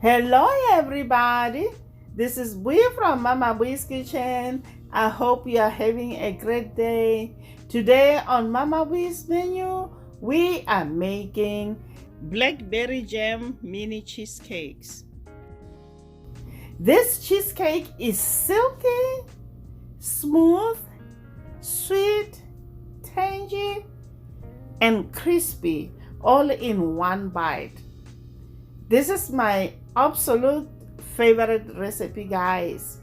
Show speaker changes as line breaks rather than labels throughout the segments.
Hello everybody, this is Bui from Mama Bui's Kitchen. I hope you are having a great day. Today on Mama Bui's menu, we are making Blackberry Jam mini cheesecakes. This cheesecake is silky, smooth, sweet, tangy, and crispy all in one bite. This is my absolute favorite recipe, guys.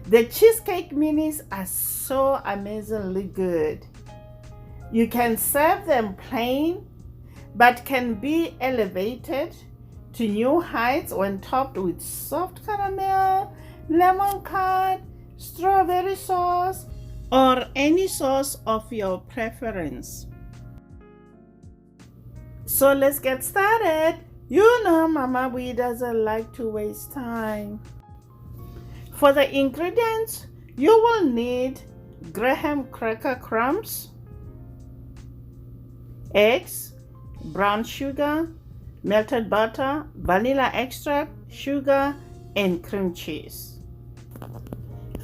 The cheesecake minis are so amazingly good. You can serve them plain, but can be elevated to new heights when topped with soft caramel, lemon curd, strawberry sauce, or any sauce of your preference. So let's get started. You know Mama Bui doesn't like to waste time. For the ingredients, you will need graham cracker crumbs, eggs, brown sugar, melted butter, vanilla extract, sugar, and cream cheese.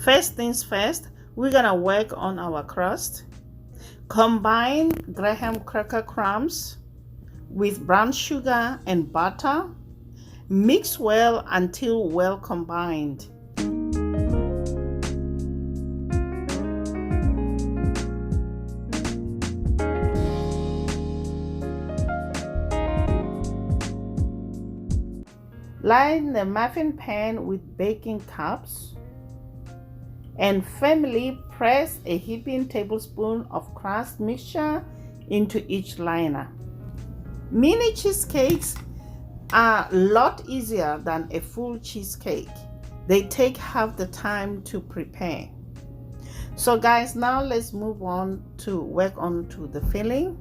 First things first, we're gonna work on our crust. Combine graham cracker crumbs with brown sugar and butter. Mix well until well combined. Line the muffin pan with baking cups and firmly press a heaping tablespoon of crust mixture into each liner. Mini cheesecakes are a lot easier than a full cheesecake. They take half the time to prepare. So guys, now let's move on to work on to the filling.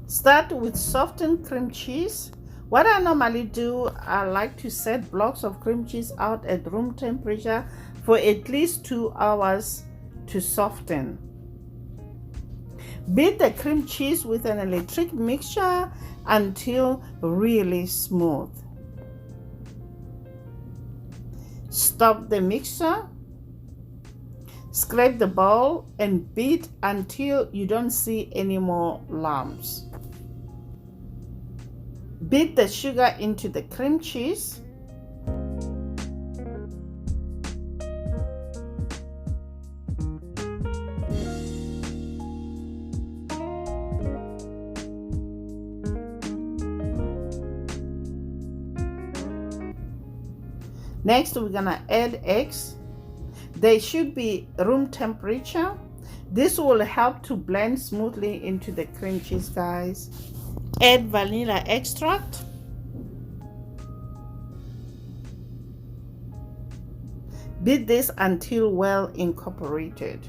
Start with softened cream cheese. What I normally do, I like to set blocks of cream cheese out at room temperature for at least 2 hours to soften. Beat the cream cheese with an electric mixture until really smooth. Stop the mixer, scrape the bowl, and beat until you don't see any more lumps. Beat the sugar into the cream cheese. Next, we're gonna add eggs. They should be room temperature. This will help to blend smoothly into the cream cheese, guys. Add vanilla extract. Beat this until well incorporated.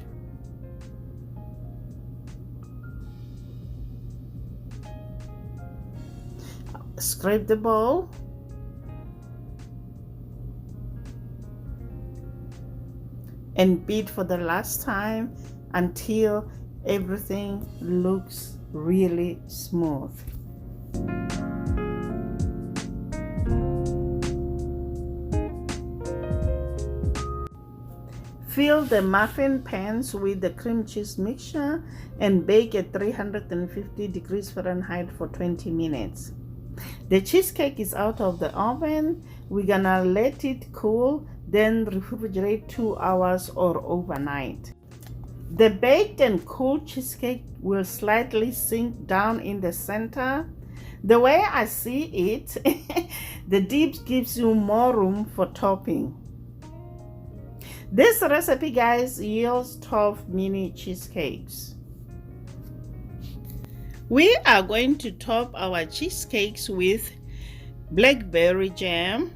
Scrape the bowl. And beat for the last time until everything looks really smooth. Fill the muffin pans with the cream cheese mixture and bake at 350 degrees Fahrenheit for 20 minutes. The cheesecake is out of the oven. We're gonna let it cool, then refrigerate 2 hours or overnight. The baked and cool cheesecake will slightly sink down in the center. The way I see it, the dip gives you more room for topping. This recipe, guys, yields 12 mini cheesecakes. We are going to top our cheesecakes with blackberry jam,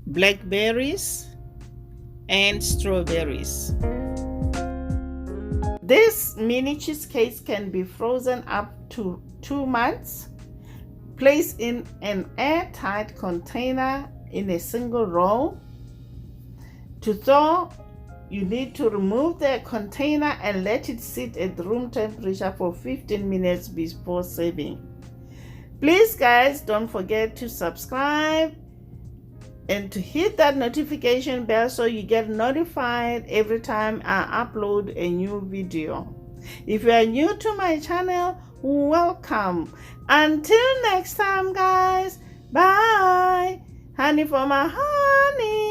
blackberries, and strawberries. These mini cheesecakes can be frozen up to 2 months. Place in an airtight container in a single roll. To thaw, you need to remove the container and let it sit at room temperature for 15 minutes before serving. Please guys, don't forget to subscribe and to hit that notification bell so you get notified every time I upload a new video. If you are new to my channel, welcome. Until next time guys, bye. Honey for my honey.